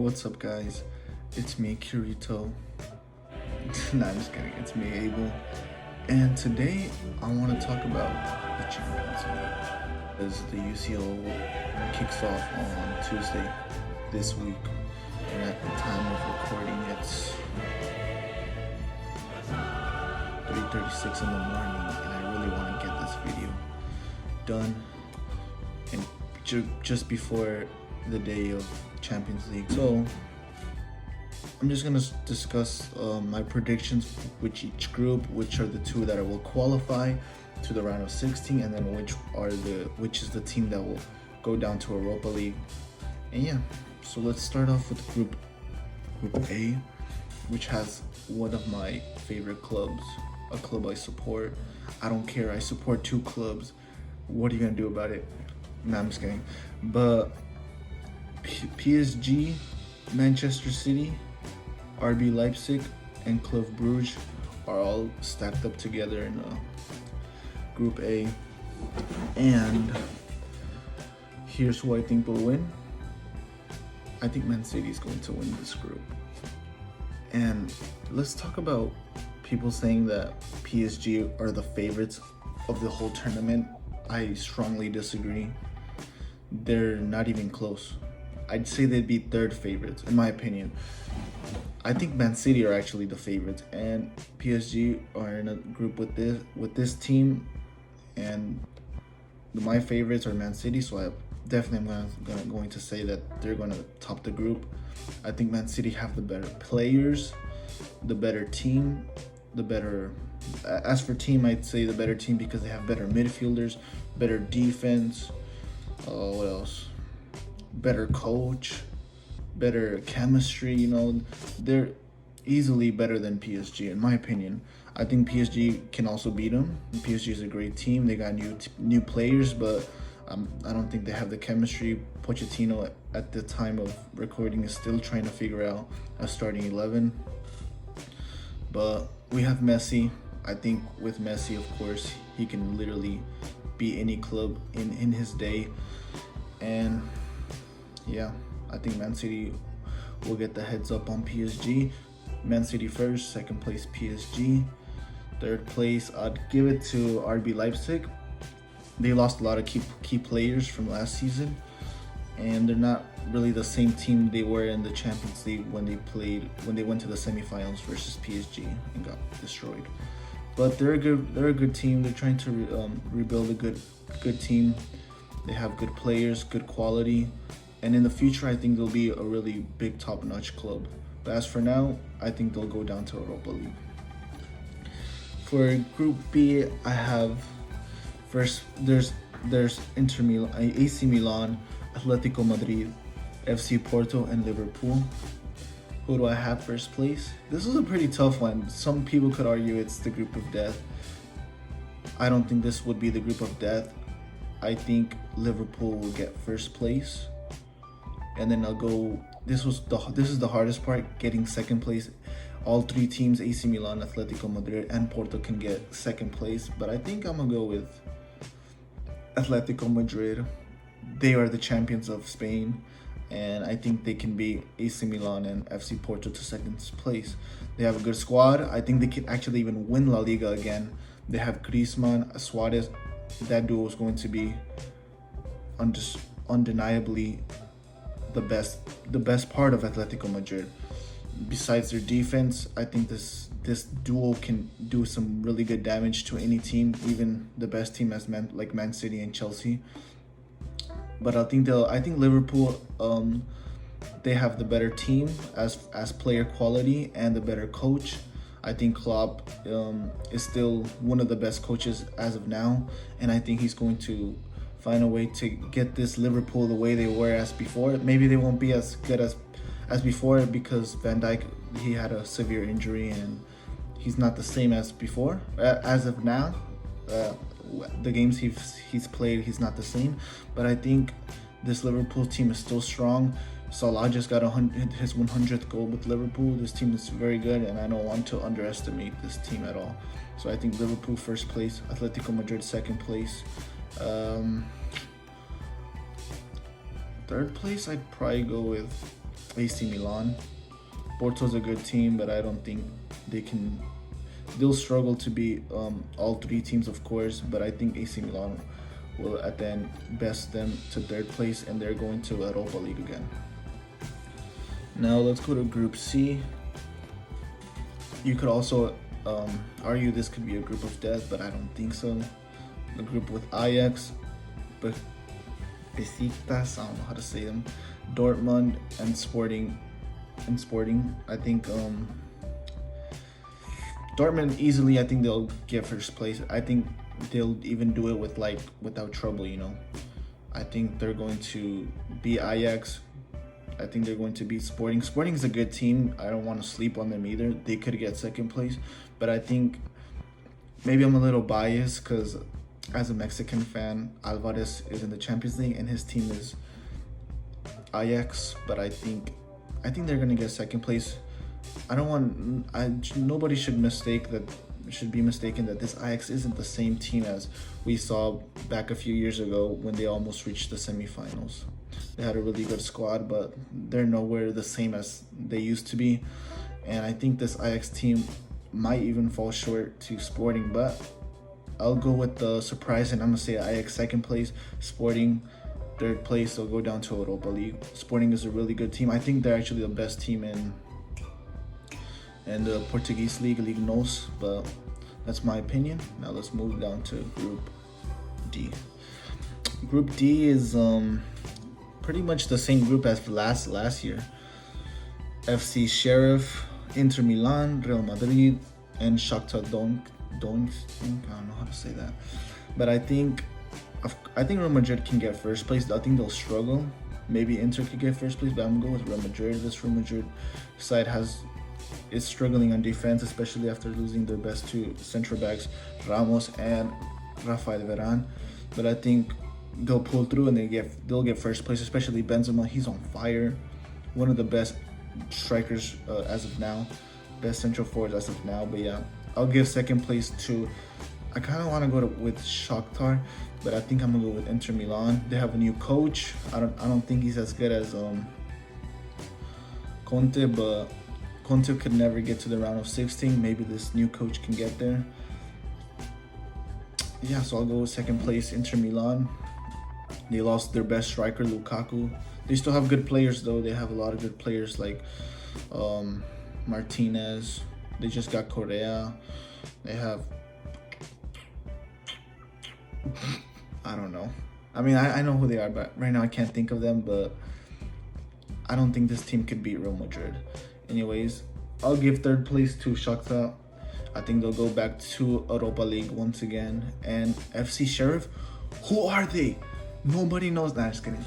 what's up, guys? It's me, Kirito. Nah, I'm just kidding. It's me, Abel. And today, I want to talk about the Champions League. As the UCL kicks off on Tuesday this week. And at the time of recording, it's 3:36 in the morning. And I really want to get this video done. And just before the day of Champions League. So I'm just gonna discuss my predictions with each group, which are the two that will qualify to the round of 16, and then which is the team that will go down to Europa League. And yeah, so let's start off with Group A, which has one of my favorite clubs, a club I support. I don't care, I support two clubs. What are you gonna do about it? Nah, I'm just kidding. But PSG, Manchester City, RB Leipzig, and Club Brugge are all stacked up together in Group A. And here's who I think will win. I think Man City is going to win this group. And let's talk about people saying that PSG are the favorites of the whole tournament. I strongly disagree. They're not even close. I'd say they'd be third favorites, in my opinion. I think Man City are actually the favorites, and PSG are in a group with this team, and my favorites are Man City. So I definitely am going to say that they're going to top the group. I think Man City have the better players, the better team, as for team, I'd say the better team because they have better midfielders, better defense. What else? Better coach, better chemistry. They're easily better than PSG, in my opinion. I think PSG can also beat them. PSG is a great team. They got new players, but I don't think they have the chemistry. Pochettino, at the time of recording, is still trying to figure out a starting 11. But we have Messi. I think with Messi, of course, he can literally beat any club in his day. And yeah, I think Man City will get the heads up on PSG. Man City first, second place PSG. Third place, I'd give it to RB Leipzig. They lost a lot of key players from last season, and they're not really the same team they were in the Champions League when they went to the semifinals versus PSG and got destroyed. But they're a good team. They're trying to rebuild a good team. They have good players, good quality, and in the future, I think they'll be a really big, top-notch club. But as for now, I think they'll go down to Europa League. For Group B, I have first. There's Inter Milan, AC Milan, Atletico Madrid, FC Porto, and Liverpool. Who do I have first place? This is a pretty tough one. Some people could argue it's the group of death. I don't think this would be the group of death. I think Liverpool will get first place, and then I'll go. This is the hardest part, getting second place. All three teams, AC Milan, Atletico Madrid, and Porto, can get second place, but I think I'm gonna go with Atletico Madrid. They are the champions of Spain, and I think they can beat AC Milan and FC Porto to second place. They have a good squad. I think they can actually even win La Liga again. They have Griezmann, Suarez. That duo is going to be undeniably the best part of Atletico Madrid. Besides their defense, I think this duo can do some really good damage to any team, even the best team like Man City and Chelsea. But I think Liverpool, they have the better team as player quality and the better coach. I think Klopp is still one of the best coaches as of now, and I think he's going to find a way to get this Liverpool the way they were as before. Maybe they won't be as good as before because Van Dijk, he had a severe injury and he's not the same as before. As of now, the games he's played, he's not the same. But I think this Liverpool team is still strong. Salah just got his 100th goal with Liverpool. This team is very good, and I don't want to underestimate this team at all. So I think Liverpool first place, Atletico Madrid second place. Third place, I'd probably go with AC Milan. Porto's a good team, but I don't think they can. They'll struggle to beat all three teams, of course, but I think AC Milan will at the end best them to third place, and they're going to Europa League again. Now let's go to Group C. You could also argue this could be a group of death, but I don't think so. The group with Ajax, Besiktas, I don't know how to say them, Dortmund, and Sporting. I think Dortmund easily. I think they'll get first place. I think they'll even do it without trouble. I think they're going to beat Ajax. I think they're going to beat Sporting. Sporting is a good team. I don't want to sleep on them either. They could get second place, but I think maybe I'm a little biased because as a Mexican fan, Alvarez is in the Champions League and his team is Ajax. But I think they're gonna get second place. Nobody should be mistaken that this Ajax isn't the same team as we saw back a few years ago when they almost reached the semifinals. They had a really good squad, but they're nowhere the same as they used to be. And I think this Ajax team might even fall short to Sporting, but I'll go with the surprise and I'm gonna say Ajax second place, Sporting third place. They'll go down to Europa League. Sporting is a really good team. I think they're actually the best team in the Portuguese league, Ligue NOS, but that's my opinion. Now let's move down to Group D. Group D is pretty much the same group as last year. FC Sheriff, Inter Milan, Real Madrid, and Shakhtar Donetsk. I don't know how to say that, but I think Real Madrid can get first place. I think they'll struggle. Maybe Inter could get first place, but I'm gonna go with Real Madrid. This Real Madrid side is struggling on defense, especially after losing their best two central backs, Ramos and Rafael Varane. But I think they'll pull through and they'll get first place, especially Benzema. He's on fire. One of the best strikers as of now, best central forwards as of now. But yeah, I'll give second place to. I kind of want to go with Shakhtar, but I think I'm gonna go with Inter Milan. They have a new coach. I don't think he's as good as Conte, but Conte could never get to the round of 16. Maybe this new coach can get there. Yeah, so I'll go with second place, Inter Milan. They lost their best striker, Lukaku. They still have good players though. They have a lot of good players like Martinez. They just got Correa. They have I don't know. I mean, I know who they are, but right now I can't think of them. But I don't think this team could beat Real Madrid. Anyways, I'll give third place to Shakhtar. I think they'll go back to Europa League once again. And FC Sheriff, who are they? Nobody knows. Nah, just kidding.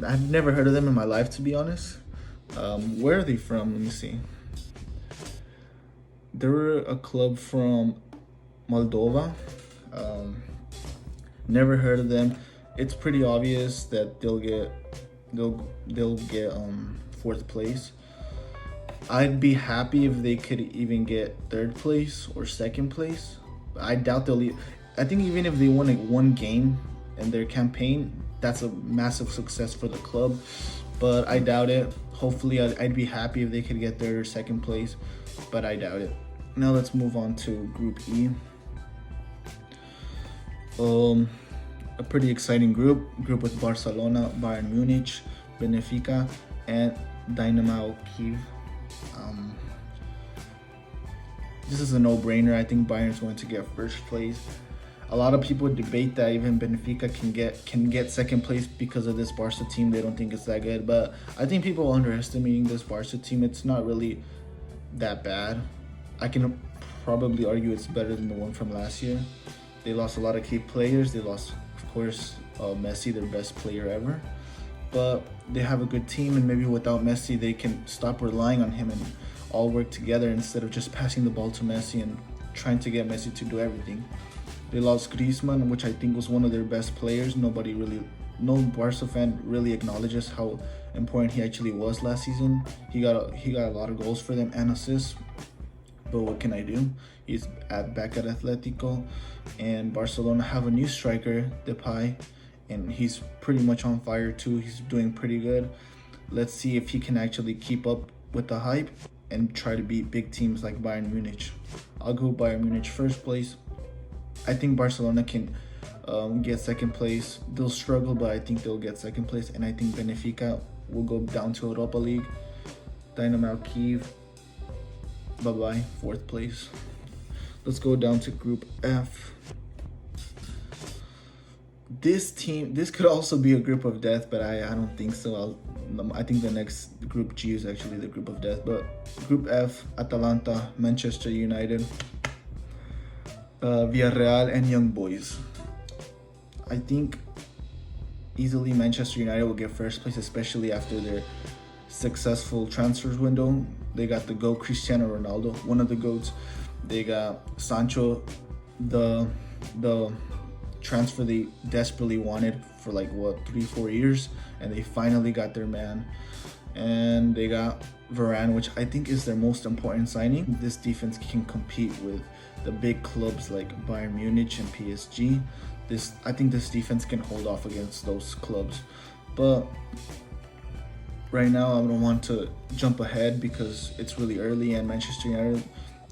I've never heard of them in my life, to be honest. Where are they from? Let me see. They're a club from Moldova. Never heard of them. It's pretty obvious that they'll get fourth place. I'd be happy if they could even get third place or second place. I doubt they'll leave. I think even if they won one game in their campaign, that's a massive success for the club. But I doubt it. Hopefully, I'd be happy if they could get third or second place, but I doubt it. Now let's move on to Group E. A pretty exciting group with Barcelona, Bayern Munich, Benfica, and Dynamo Kiev. This is a no-brainer. I think Bayern's going to get first place. A lot of people debate that even Benfica can get second place because of this Barca team. They don't think it's that good, but I think people are underestimating this Barca team. It's not really that bad. I can probably argue it's better than the one from last year. They lost a lot of key players. They lost, of course, Messi, their best player ever. But they have a good team, and maybe without Messi, they can stop relying on him and all work together instead of just passing the ball to Messi and trying to get Messi to do everything. They lost Griezmann, which I think was one of their best players. No Barca fan really acknowledges how important he actually was last season. He got a lot of goals for them and assists. But what can I do? He's back at Atletico, and Barcelona have a new striker, Depay, and he's pretty much on fire too. He's doing pretty good. let's see if he can actually keep up with the hype and try to beat big teams like Bayern Munich. I'll go Bayern Munich first place. I think Barcelona can get second place. They'll struggle, but I think they'll get second place. And I think Benfica will go down to Europa League. Dynamo Kyiv, bye-bye, fourth place. Let's go down to Group F. This could also be a group of death, but I don't think so. I think the next Group G is actually the group of death. But Group F, Atalanta, Manchester United, Villarreal, and Young Boys. I think easily Manchester United will get first place, especially after their successful transfers window. They got the GOAT Cristiano Ronaldo, one of the GOATs. They got Sancho, the transfer they desperately wanted for like 3-4 years, and they finally got their man. And they got Varane, which I think is their most important signing. This defense can compete with the big clubs like Bayern Munich and PSG. I think this defense can hold off against those clubs. But right now I don't want to jump ahead because it's really early, and Manchester United,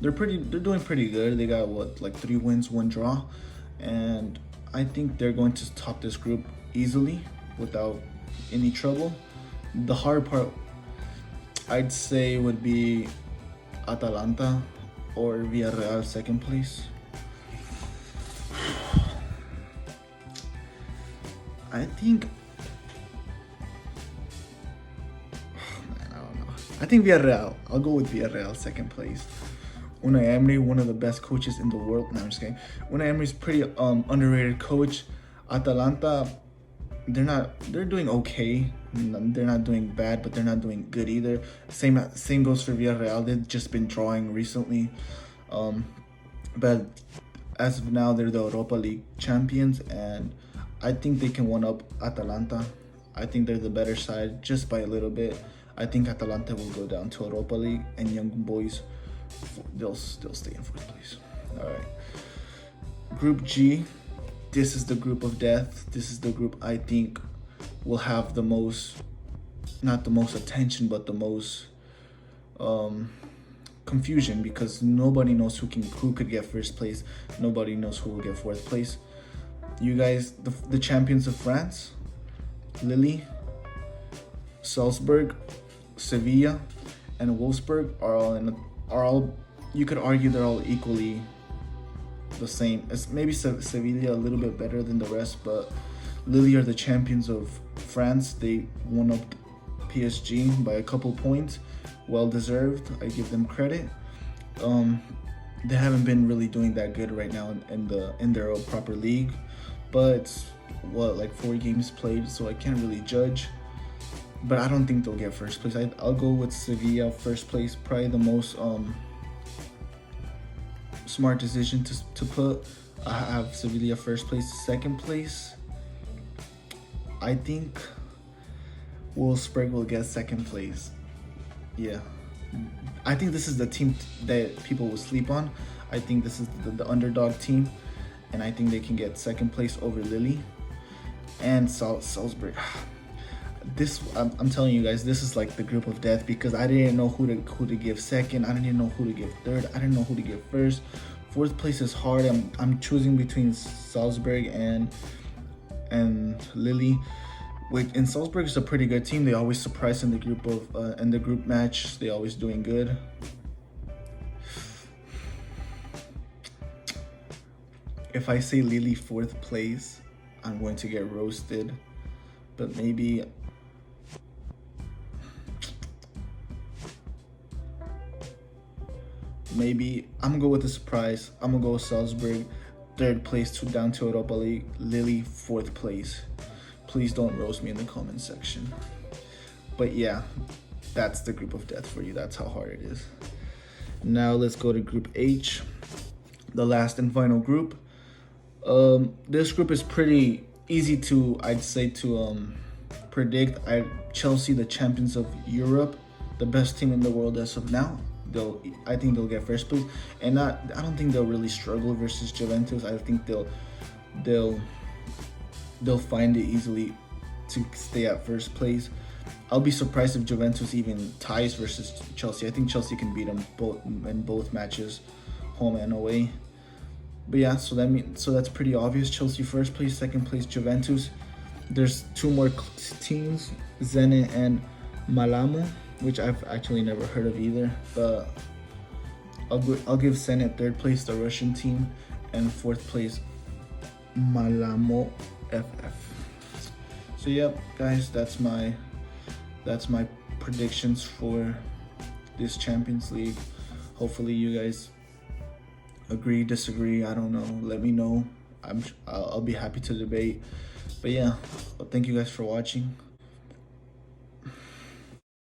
they're doing pretty good. They got 3 wins, 1 draw, and I think they're going to top this group easily without any trouble. The hard part, I'd say, would be Atalanta or Villarreal second place. I think, I don't know. I think Villarreal. I'll go with Villarreal second place. Unai Emery, one of the best coaches in the world. No, I'm just kidding. Unai Emery's pretty underrated coach. Atalanta, they're doing okay. They're not doing bad, but they're not doing good either. Same goes for Villarreal. They've just been drawing recently. But as of now, they're the Europa League champions, and I think they can one up Atalanta. I think they're the better side just by a little bit. I think Atalanta will go down to Europa League, and Young Boys, they'll still stay in fourth place. All right. Group G, this is the group of death. This is the group I think will have the most, not the most attention, but the most confusion, because nobody knows who could get first place. Nobody knows who will get fourth place. You guys, the champions of France, Lille, Salzburg, Sevilla, and Wolfsburg are all. You could argue they're all equally the same. It's maybe Sevilla a little bit better than the rest, but Lille are the champions of France. They won up PSG by a couple points. Well deserved. I give them credit. They haven't been really doing that good right now in their proper league, but it's 4 games played, so I can't really judge. But I don't think they'll get first place. I'll go with Sevilla first place. Probably the most smart decision to put. I have Sevilla first place. Second place, I think Wolfsburg will get second place. Yeah, I think this is the team that people will sleep on. I think this is the underdog team, and I think they can get second place over Lille and Salzburg. I'm telling you guys, this is like the group of death, because I didn't know who to give second. I didn't know who to give third. I didn't know who to give first. Fourth place is hard. I'm choosing between Salzburg and Lille. And Salzburg is a pretty good team. They always surprise in the group match. They always doing good. If I say Lille fourth place, I'm going to get roasted. But maybe I'm gonna go with a surprise. I'm gonna go with Salzburg third place down to Europa League. Lille fourth place. Please don't roast me in the comment section. But yeah, that's the group of death for you. That's how hard it is. Now let's go to Group H, the last and final group. This group is pretty easy to, I'd say, to predict. Chelsea, the champions of Europe, the best team in the world as of now. I think they'll get first place, and I don't think they'll really struggle versus Juventus. I think they'll find it easily to stay at first place. I'll be surprised if Juventus even ties versus Chelsea. I think Chelsea can beat them both in both matches, home and away. But yeah, so that's pretty obvious. Chelsea first place, second place Juventus. There's two more teams, Zenit and Malamo, which I've actually never heard of either. But I'll give Zenit third place, the Russian team, and fourth place Malamo FF. So yep, guys, that's my predictions for this Champions League. Hopefully you guys agree, disagree, I don't know, let me know. I'll be happy to debate. But yeah, thank you guys for watching.